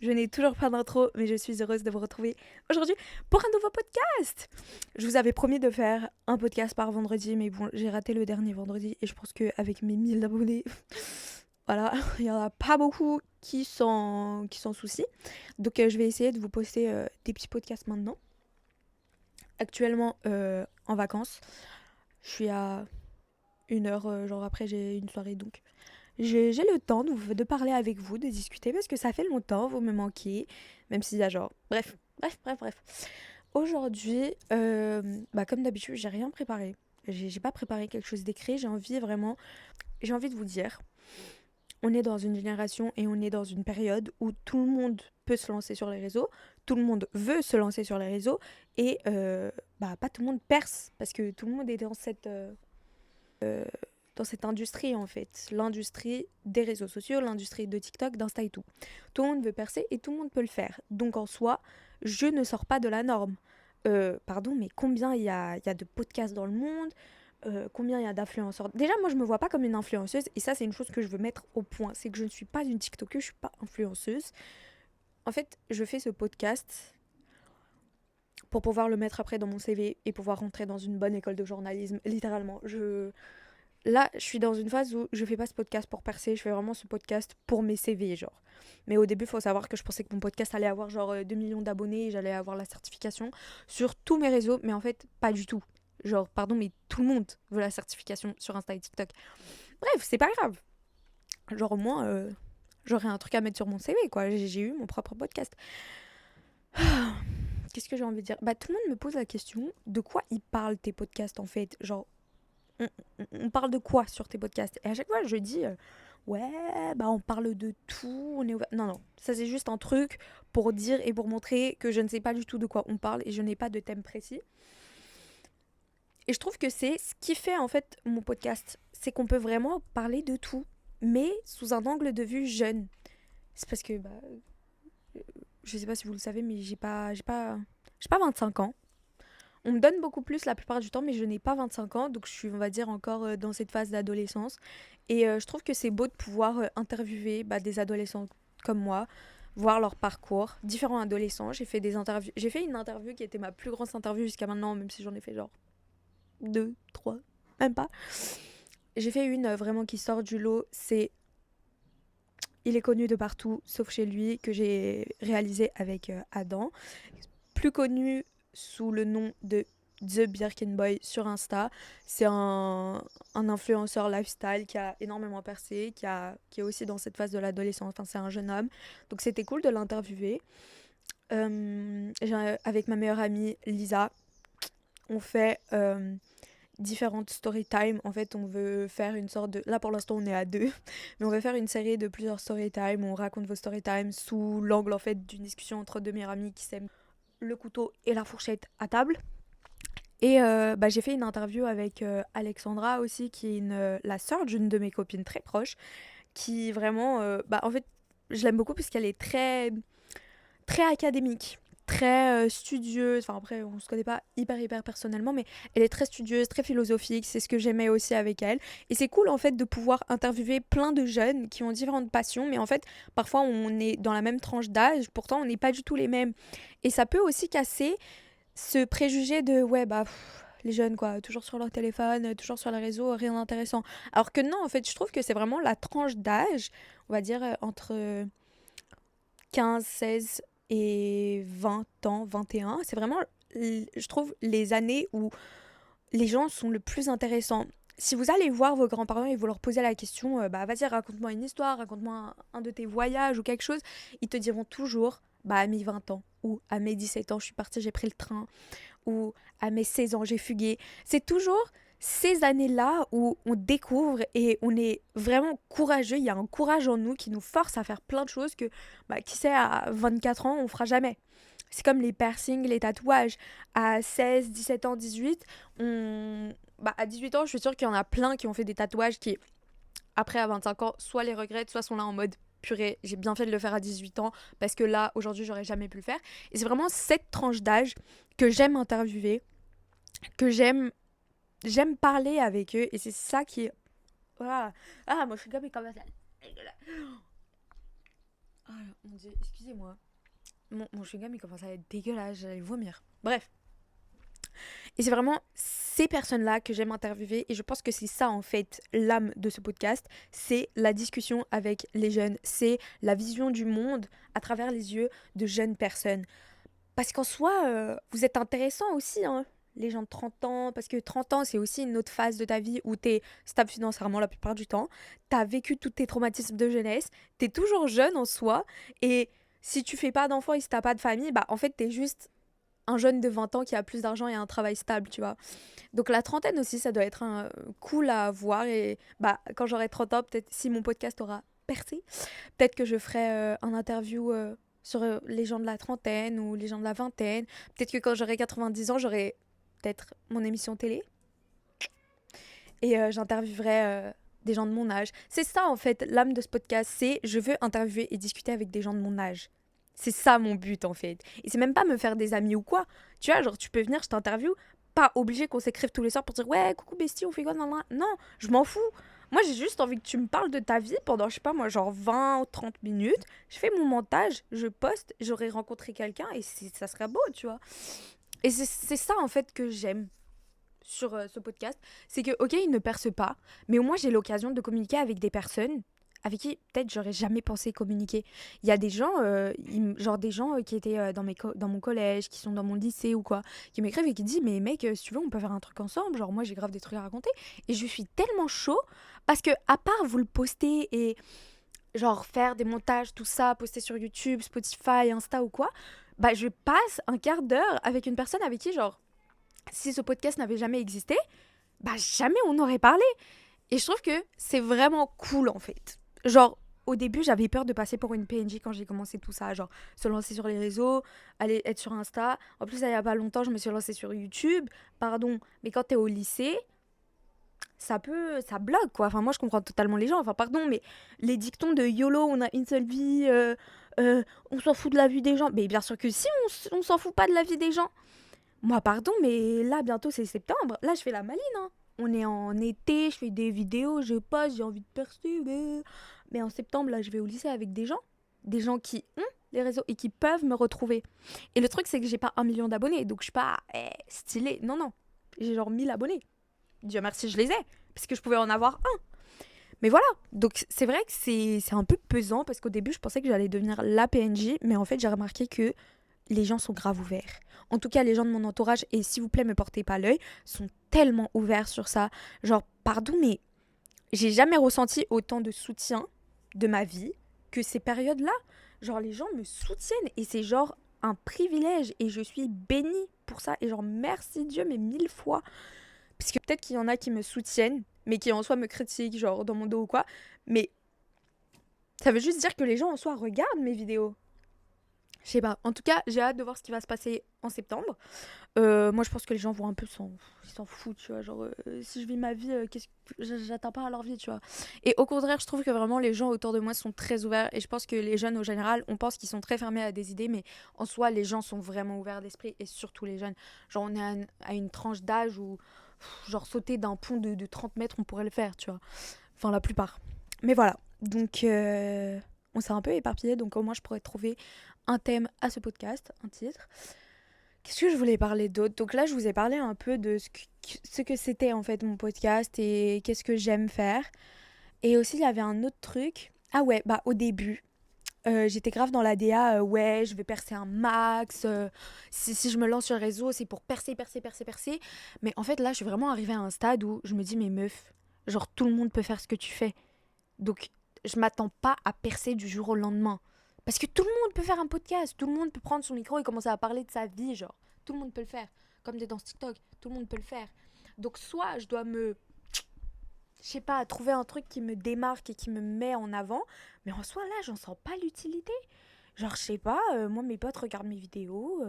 Je n'ai toujours pas d'intro, mais je suis heureuse de vous retrouver aujourd'hui pour un nouveau podcast. Je vous avais promis de faire un podcast par vendredi, mais bon, j'ai raté le dernier vendredi et je pense qu'avec mes 1000 abonnés, voilà, il n'y en a pas beaucoup qui s'en soucient. Donc je vais essayer de vous poster des petits podcasts maintenant. Actuellement en vacances, je suis à 1 heure, genre après j'ai une soirée, donc j'ai le temps de parler avec vous, de discuter, parce que ça fait longtemps, vous me manquez, même si, genre, bref. Aujourd'hui, comme d'habitude, j'ai rien préparé. J'ai pas préparé quelque chose d'écrit, j'ai envie de vous dire, on est dans une génération et on est dans une période où tout le monde peut se lancer sur les réseaux, tout le monde veut se lancer sur les réseaux, et pas tout le monde perce, parce que tout le monde est dans cette industrie en fait, l'industrie des réseaux sociaux, l'industrie de TikTok, d'Insta et tout. Tout le monde veut percer et tout le monde peut le faire. Donc en soi, je ne sors pas de la norme. Pardon, mais combien il y a de podcasts dans le monde, combien il y a d'influenceurs. Déjà, moi, je me vois pas comme une influenceuse et ça, c'est une chose que je veux mettre au point. C'est que je ne suis pas une TikTokeuse, je suis pas influenceuse. En fait, je fais ce podcast pour pouvoir le mettre après dans mon CV et pouvoir rentrer dans une bonne école de journalisme. Littéralement, Là, je suis dans une phase où je fais pas ce podcast pour percer, je fais vraiment ce podcast pour mes CV, genre. Mais au début, il faut savoir que je pensais que mon podcast allait avoir genre 2 millions d'abonnés et j'allais avoir la certification sur tous mes réseaux, mais en fait, pas du tout. Genre, pardon, mais tout le monde veut la certification sur Insta et TikTok. Bref, c'est pas grave. Genre, au moins, j'aurais un truc à mettre sur mon CV, quoi. J'ai eu mon propre podcast. Qu'est-ce que j'ai envie de dire? Bah, tout le monde me pose la question, de quoi ils parlent tes podcasts, en fait? Genre, on parle de quoi sur tes podcasts? Et à chaque fois, je dis, ouais, bah on parle de tout, on est ouvert. Non, non, ça c'est juste un truc pour dire et pour montrer que je ne sais pas du tout de quoi on parle et je n'ai pas de thème précis. Et je trouve que c'est ce qui fait en fait mon podcast, c'est qu'on peut vraiment parler de tout, mais sous un angle de vue jeune. C'est parce que, je sais pas si vous le savez, mais j'ai pas 25 ans. On me donne beaucoup plus la plupart du temps, mais je n'ai pas 25 ans, donc je suis, on va dire, encore dans cette phase d'adolescence. Et je trouve que c'est beau de pouvoir interviewer des adolescents comme moi, voir leur parcours, différents adolescents. J'ai fait des interviews, j'ai fait une interview qui était ma plus grosse interview jusqu'à maintenant, même si j'en ai fait genre deux, trois, même pas. J'ai fait une vraiment qui sort du lot, c'est Il est connu de partout, sauf chez lui, que j'ai réalisé avec Adam, plus connu sous le nom de The Birkin Boy sur Insta. C'est un influenceur lifestyle qui a énormément percé, qui est aussi dans cette phase de l'adolescence. Enfin, c'est un jeune homme. Donc c'était cool de l'interviewer. Avec ma meilleure amie Lisa, on fait différentes story time. En fait, on veut faire une sorte de... Là, pour l'instant, on est à deux. Mais on veut faire une série de plusieurs story time. On raconte vos story time sous l'angle, en fait, d'une discussion entre deux meilleures amies qui s'aiment le couteau et la fourchette à table. Et j'ai fait une interview avec Alexandra aussi, qui est la sœur d'une de mes copines très proches, qui vraiment, en fait, je l'aime beaucoup parce qu'elle est très, très académique, très studieuse. Enfin après, on se connaît pas hyper personnellement, mais elle est très studieuse, très philosophique. C'est ce que j'aimais aussi avec elle. Et c'est cool en fait de pouvoir interviewer plein de jeunes qui ont différentes passions, mais en fait, parfois on est dans la même tranche d'âge, pourtant on n'est pas du tout les mêmes. Et ça peut aussi casser ce préjugé de ouais les jeunes quoi, toujours sur leur téléphone, toujours sur les réseaux, rien d'intéressant. Alors que non, en fait, je trouve que c'est vraiment la tranche d'âge, on va dire entre 15, 16 et 20 ans, 21. C'est vraiment, je trouve, les années où les gens sont le plus intéressants. Si vous allez voir vos grands-parents et vous leur posez la question, vas-y, raconte-moi une histoire, raconte-moi un de tes voyages ou quelque chose, ils te diront toujours, à mes 20 ans, ou à mes 17 ans, je suis partie, j'ai pris le train, ou à mes 16 ans, j'ai fugué. C'est toujours ces années-là où on découvre et on est vraiment courageux. Il y a un courage en nous qui nous force à faire plein de choses que, qui sait, à 24 ans, on fera jamais. C'est comme les piercings, les tatouages. À 16, 17 ans, 18, à 18 ans, je suis sûre qu'il y en a plein qui ont fait des tatouages qui, après, à 25 ans, soit les regrettent, soit sont là en mode purée, j'ai bien fait de le faire à 18 ans parce que là, aujourd'hui, j'aurais jamais pu le faire. Et c'est vraiment cette tranche d'âge que j'aime interviewer, que j'aime parler avec eux et c'est ça qui est... Voilà. Ah, moi je suis comme ça. Ah, mon Dieu, excusez-moi. Mon chewing-gum, il commence à être dégueulasse, j'allais vomir. Bref. Et c'est vraiment ces personnes-là que j'aime interviewer. Et je pense que c'est ça, en fait, l'âme de ce podcast. C'est la discussion avec les jeunes. C'est la vision du monde à travers les yeux de jeunes personnes. Parce qu'en soi, vous êtes intéressant aussi, hein, les gens de 30 ans. Parce que 30 ans, c'est aussi une autre phase de ta vie où t'es stable financièrement la plupart du temps. T'as vécu tous tes traumatismes de jeunesse. T'es toujours jeune en soi. Et si tu fais pas d'enfants et si t'as pas de famille, bah en fait, t'es juste un jeune de 20 ans qui a plus d'argent et un travail stable, tu vois. Donc la trentaine aussi, ça doit être cool à voir. Et bah, quand j'aurai 30 ans, peut-être si mon podcast aura percé, peut-être que je ferai un interview sur les gens de la trentaine ou les gens de la vingtaine. Peut-être que quand j'aurai 90 ans, j'aurai peut-être mon émission télé. Et j'interviewerai des gens de mon âge. C'est ça, en fait, l'âme de ce podcast. C'est je veux interviewer et discuter avec des gens de mon âge. C'est ça mon but, en fait. Et c'est même pas me faire des amis ou quoi. Tu vois, genre, tu peux venir, je t'interview. Pas obligé qu'on s'écrive tous les soirs pour dire ouais, coucou bestie, on fait quoi, nan, nan. Non, je m'en fous. Moi, j'ai juste envie que tu me parles de ta vie pendant, je sais pas moi, genre 20 ou 30 minutes. Je fais mon montage, je poste, j'aurai rencontré quelqu'un et ça serait beau, tu vois. Et c'est ça, en fait, que j'aime sur ce podcast. C'est que, ok, il ne perce pas, mais au moins, j'ai l'occasion de communiquer avec des personnes avec qui peut-être j'aurais jamais pensé communiquer. Il y a des gens, genre des gens qui étaient dans mon collège, qui sont dans mon lycée ou quoi, qui m'écrivent et qui disent mais mec, si tu veux, on peut faire un truc ensemble. Genre moi j'ai grave des trucs à raconter. Et je suis tellement chaud parce que à part vous le poster et genre faire des montages, tout ça, poster sur YouTube, Spotify, Insta ou quoi, bah je passe un quart d'heure avec une personne avec qui genre si ce podcast n'avait jamais existé, bah jamais on aurait parlé. Et je trouve que c'est vraiment cool en fait. Genre, au début, j'avais peur de passer pour une PNJ quand j'ai commencé tout ça. Genre, se lancer sur les réseaux, aller être sur Insta. En plus, il y a pas longtemps, je me suis lancée sur YouTube. Pardon, mais quand t'es au lycée, ça bloque quoi. Enfin, moi, je comprends totalement les gens. Enfin, pardon, mais les dictons de YOLO, on a une seule vie, on s'en fout de la vie des gens. Mais bien sûr que si, on s'en fout pas de la vie des gens. Moi, pardon, mais là, bientôt, c'est septembre. Là, je fais la maline, hein. On est en été, je fais des vidéos, je poste, j'ai envie de percer. Mais en septembre, là, je vais au lycée avec des gens qui ont les réseaux et qui peuvent me retrouver. Et le truc, c'est que j'ai pas 1 million d'abonnés, donc je suis pas stylée. Non, non. J'ai genre 1000 abonnés. Dieu merci, je les ai, parce que je pouvais en avoir un. Mais voilà, donc c'est vrai que c'est un peu pesant, parce qu'au début, je pensais que j'allais devenir la PNJ, mais en fait, j'ai remarqué que les gens sont grave ouverts. En tout cas, les gens de mon entourage, et s'il vous plaît, me portez pas l'œil, sont tellement ouverts sur ça. Genre, pardon, mais j'ai jamais ressenti autant de soutien de ma vie que ces périodes-là. Genre, les gens me soutiennent et c'est genre un privilège et je suis bénie pour ça. Et genre, merci Dieu, mais 1000 fois. Parce que peut-être qu'il y en a qui me soutiennent, mais qui en soi me critiquent, genre dans mon dos ou quoi. Mais ça veut juste dire que les gens en soi regardent mes vidéos. Je sais pas. En tout cas, j'ai hâte de voir ce qui va se passer en septembre. Moi, je pense que les gens vont un peu ils s'en foutent, tu vois. Genre, si je vis ma vie, qu'est-ce que j'attends pas à leur vie, tu vois. Et au contraire, je trouve que vraiment les gens autour de moi sont très ouverts. Et je pense que les jeunes, au général, on pense qu'ils sont très fermés à des idées, mais en soi, les gens sont vraiment ouverts d'esprit. Et surtout les jeunes. Genre, on est à une tranche d'âge où, genre, sauter d'un pont de 30 mètres, on pourrait le faire, tu vois. Enfin, la plupart. Mais voilà. Donc, on s'est un peu éparpillé. Donc, au moins, je pourrais trouver un thème à ce podcast, un titre. Qu'est-ce que je voulais parler d'autre? Donc là, je vous ai parlé un peu de ce que c'était en fait mon podcast et qu'est-ce que j'aime faire. Et aussi, il y avait un autre truc. Ah ouais, bah au début, j'étais grave dans la DA, ouais, je vais percer un max. Si je me lance sur le réseau, c'est pour percer, percer, percer, percer. Mais en fait, là, je suis vraiment arrivée à un stade où je me dis, mais meuf, genre tout le monde peut faire ce que tu fais. Donc, je m'attends pas à percer du jour au lendemain. Parce que tout le monde peut faire un podcast, tout le monde peut prendre son micro et commencer à parler de sa vie, genre. Tout le monde peut le faire. Comme des dans TikTok, tout le monde peut le faire. Donc soit je dois je sais pas, trouver un truc qui me démarque et qui me met en avant, mais en soi là, j'en sens pas l'utilité. Genre, je sais pas, moi mes potes regardent mes vidéos,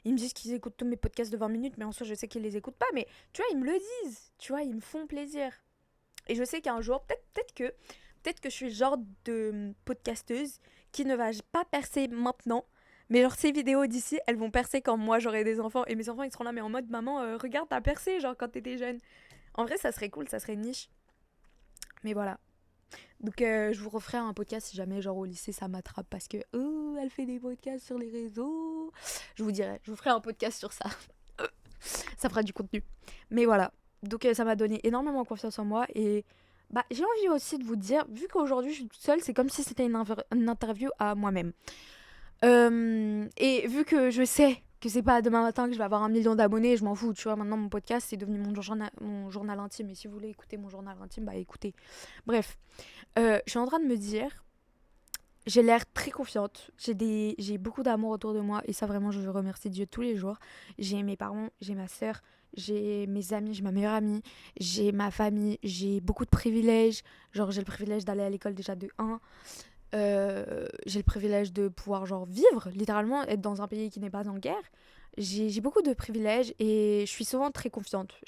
ils me disent qu'ils écoutent tous mes podcasts de 20 minutes, mais en soi je sais qu'ils les écoutent pas, mais tu vois, ils me le disent, tu vois, ils me font plaisir. Et je sais qu'un jour, peut-être que je suis le genre de podcasteuse qui ne va pas percer maintenant. Mais genre ces vidéos d'ici, elles vont percer quand moi j'aurai des enfants. Et mes enfants ils seront là mais en mode maman, regarde t'as percé genre quand t'étais jeune. En vrai ça serait cool, ça serait niche. Mais voilà. Donc je vous referai un podcast si jamais genre au lycée ça m'attrape parce que oh, elle fait des podcasts sur les réseaux. Je vous dirai, je vous ferai un podcast sur ça. Ça fera du contenu. Mais voilà. Donc ça m'a donné énormément confiance en moi et bah j'ai envie aussi de vous dire, vu qu'aujourd'hui je suis toute seule, c'est comme si c'était une interview à moi-même. Et vu que je sais que c'est pas demain matin que je vais avoir 1 million d'abonnés, je m'en fous, tu vois, maintenant mon podcast c'est devenu mon journal intime et si vous voulez écouter mon journal intime, bah écoutez. Bref, je suis en train de me dire, j'ai l'air très confiante, j'ai beaucoup d'amour autour de moi et ça vraiment je remercie Dieu tous les jours. J'ai mes parents, j'ai ma sœur, j'ai mes amis, j'ai ma meilleure amie, j'ai ma famille, j'ai beaucoup de privilèges, genre j'ai le privilège d'aller à l'école déjà de 1. J'ai le privilège de pouvoir genre vivre, littéralement, être dans un pays qui n'est pas en guerre. J'ai beaucoup de privilèges et je suis souvent très confiante.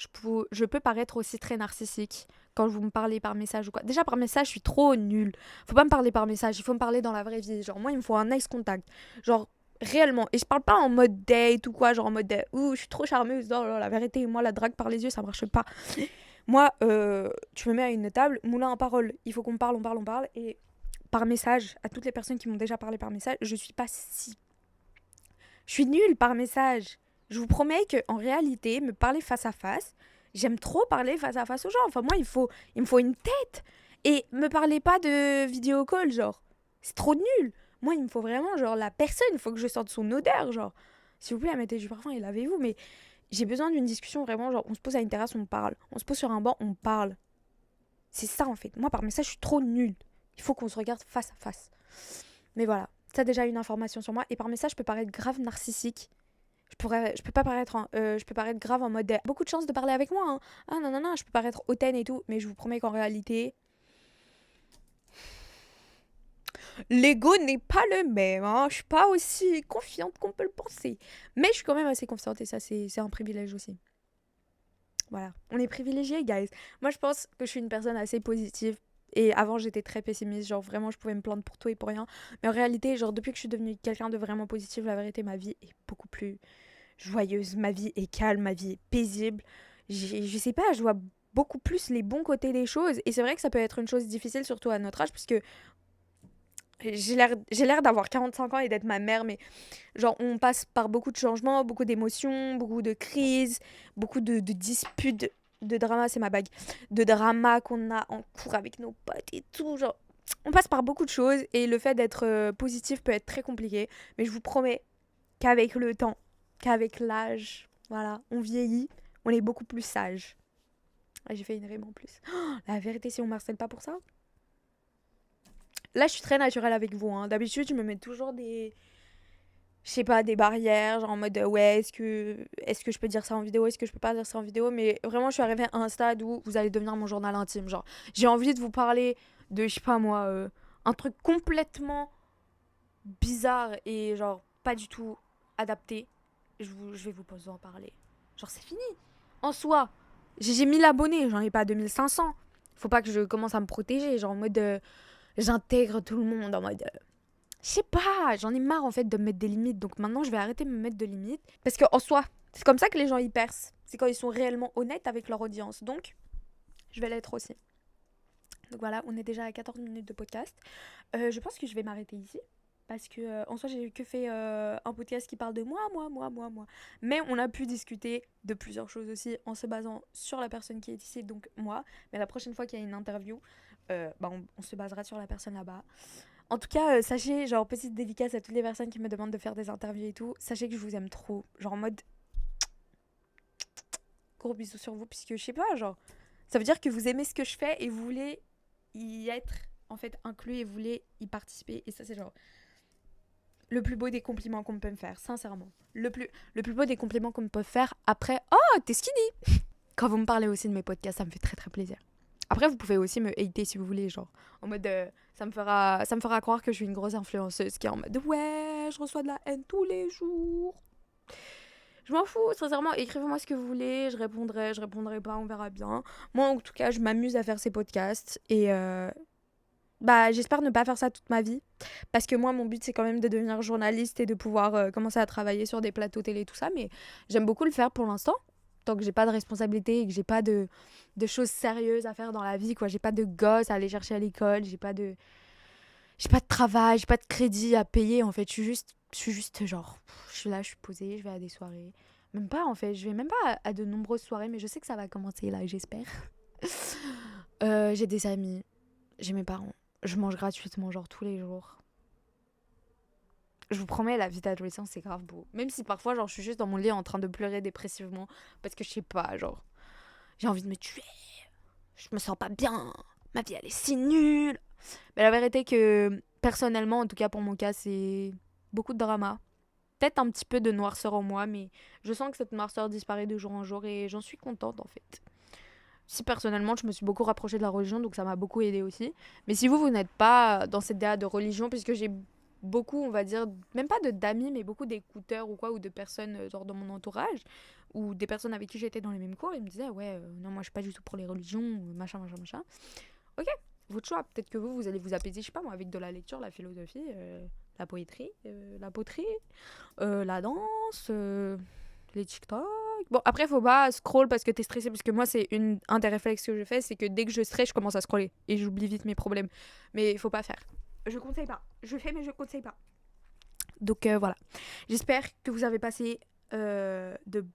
Je peux paraître aussi très narcissique quand vous me parlez par message ou quoi. Déjà par message, je suis trop nulle. Faut pas me parler par message, il faut me parler dans la vraie vie. Genre moi, il me faut un nice contact. Genre réellement. Et je parle pas en mode date ou quoi, genre en mode ouh, je suis trop charmeuse. Non, non, la vérité, moi, la drague par les yeux, ça marche pas. Moi, tu me mets à une table, moulin à parole. Il faut qu'on parle, on parle, on parle. Et par message, à toutes les personnes qui m'ont déjà parlé par message, je suis pas si... Je suis nulle par message. Je vous promets qu'en réalité, me parler face à face, j'aime trop parler face à face aux gens. Enfin, moi, il me faut une tête. Et me parlez pas de vidéo call, genre. C'est trop nul. Moi, il me faut vraiment, genre, la personne, il faut que je sente son odeur, genre. S'il vous plaît, mettez du parfum et lavez-vous. Mais j'ai besoin d'une discussion vraiment, genre, on se pose à une terrasse, on parle. On se pose sur un banc, on parle. C'est ça, en fait. Moi, par message, je suis trop nulle. Il faut qu'on se regarde face à face. Mais voilà, ça déjà une information sur moi. Et par message, je peux paraître grave narcissique. Je peux pas paraître, je peux paraître grave en mode beaucoup de chance de parler avec moi. Hein. Ah non non non, je peux paraître hautaine et tout, mais je vous promets qu'en réalité, l'ego n'est pas le même. Hein. Je suis pas aussi confiante qu'on peut le penser, mais je suis quand même assez confiante et ça c'est un privilège aussi. Voilà, on est privilégiés, guys. Moi, je pense que je suis une personne assez positive. Et avant, j'étais très pessimiste. Genre, vraiment, je pouvais me plaindre pour tout et pour rien. Mais en réalité, genre, depuis que je suis devenue quelqu'un de vraiment positif, la vérité, ma vie est beaucoup plus joyeuse. Ma vie est calme, ma vie est paisible. Je sais pas, je vois beaucoup plus les bons côtés des choses. Et c'est vrai que ça peut être une chose difficile, surtout à notre âge, puisque j'ai l'air d'avoir 45 ans et d'être ma mère, mais genre on passe par beaucoup de changements, beaucoup d'émotions, beaucoup de crises, beaucoup de disputes, de drama, c'est ma bague, de drama qu'on a en cours avec nos potes et tout, genre on passe par beaucoup de choses et le fait d'être positif peut être très compliqué, mais je vous promets qu'avec le temps, qu'avec l'âge, voilà, on vieillit, on est beaucoup plus sage. Ah, j'ai fait une rime en plus. Oh, la vérité, si on m'harcèle pas pour ça. Là, je suis très naturelle avec vous. Hein. D'habitude, je me mets toujours des, je sais pas, des barrières, genre en mode ouais, est-ce que je peux dire ça en vidéo, est-ce que je peux pas dire ça en vidéo, mais vraiment, je suis arrivée à un stade où vous allez devenir mon journal intime. Genre, j'ai envie de vous parler de, je sais pas moi, un truc complètement bizarre et genre pas du tout adapté. Je vais vous en parler. Genre, c'est fini. En soi, j'ai 1000 abonnés, j'en ai pas 2500. Faut pas que je commence à me protéger, genre en mode. J'intègre tout le monde en mode. Je sais pas, j'en ai marre en fait de me mettre des limites. Donc maintenant, je vais arrêter de me mettre de limites. Parce qu'en soi, c'est comme ça que les gens y percent. C'est quand ils sont réellement honnêtes avec leur audience. Donc, je vais l'être aussi. Donc voilà, on est déjà à 14 minutes de podcast. Je pense que je vais m'arrêter ici. Parce que en soi, j'ai que fait un podcast qui parle de moi. Mais on a pu discuter de plusieurs choses aussi en se basant sur la personne qui est ici, donc moi. Mais la prochaine fois qu'il y a une interview, on se basera sur la personne là-bas. En tout cas, sachez, genre, petite dédicace à toutes les personnes qui me demandent de faire des interviews et tout. Sachez que je vous aime trop. Genre, en mode. Gros bisous sur vous, puisque je sais pas, genre. Ça veut dire que vous aimez ce que je fais et vous voulez y être, en fait, inclus et vous voulez y participer. Et ça, c'est genre. Le plus beau des compliments qu'on peut me faire, sincèrement. Le plus beau des compliments qu'on peut faire après. Oh, t'es skinny! Quand vous me parlez aussi de mes podcasts, ça me fait très très plaisir. Après, vous pouvez aussi me hater si vous voulez, genre, en mode, ça me fera croire que je suis une grosse influenceuse qui est en mode, ouais, je reçois de la haine tous les jours. Je m'en fous, sincèrement, écrivez-moi ce que vous voulez, je répondrai pas, on verra bien. Moi, en tout cas, je m'amuse à faire ces podcasts et j'espère ne pas faire ça toute ma vie. Parce que moi, mon but, c'est quand même de devenir journaliste et de pouvoir commencer à travailler sur des plateaux télé, tout ça, mais j'aime beaucoup le faire pour l'instant. tant que j'ai pas de responsabilité et que j'ai pas de choses sérieuses à faire dans la vie, quoi. J'ai pas de gosses à aller chercher à l'école, j'ai pas de travail, j'ai pas de crédit à payer, en fait. Je suis juste genre, je suis là, je suis posée, je vais à des soirées. Même pas, en fait. Je vais même pas à de nombreuses soirées, mais je sais que ça va commencer là, j'espère. J'ai des amis, j'ai mes parents. Je mange gratuitement, genre tous les jours. Je vous promets, la vie d'adolescent, c'est grave beau. Même si parfois, genre, je suis juste dans mon lit en train de pleurer dépressivement parce que je sais pas, genre, j'ai envie de me tuer. Je me sens pas bien. Ma vie, elle est si nulle. Mais la vérité que, personnellement, en tout cas pour mon cas, c'est beaucoup de drama. Peut-être un petit peu de noirceur en moi, mais je sens que cette noirceur disparaît de jour en jour et j'en suis contente en fait. Si personnellement, je me suis beaucoup rapprochée de la religion, donc ça m'a beaucoup aidée aussi. Mais si vous n'êtes pas dans cette DA de religion, puisque j'ai beaucoup, on va dire, même pas d'amis, mais beaucoup d'écouteurs ou quoi, ou de personnes genre dans mon entourage, ou des personnes avec qui j'étais dans les mêmes cours, ils me disaient, ouais, non, moi je suis pas du tout pour les religions, machin, machin, machin. Ok, votre choix. Peut-être que vous allez vous apaiser, je sais pas moi, avec de la lecture, la philosophie, la poétrie, la poterie, la danse, les TikTok. Bon, après, faut pas scroll parce que t'es stressé. Parce que moi, c'est un des réflexes que je fais, c'est que dès que je stresse, je commence à scroller. Et j'oublie vite mes problèmes. Mais il faut pas faire. Je conseille pas. Je fais, mais je conseille pas. Donc voilà. J'espère que vous avez passé de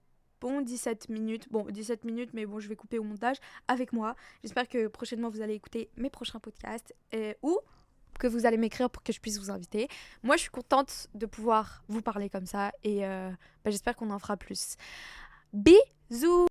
bons 17 minutes. Bon, 17 minutes, mais bon, je vais couper au montage avec moi. J'espère que prochainement, vous allez écouter mes prochains podcasts. Ou que vous allez m'écrire pour que je puisse vous inviter. Moi, je suis contente de pouvoir vous parler comme ça. Et j'espère qu'on en fera plus. Bisous!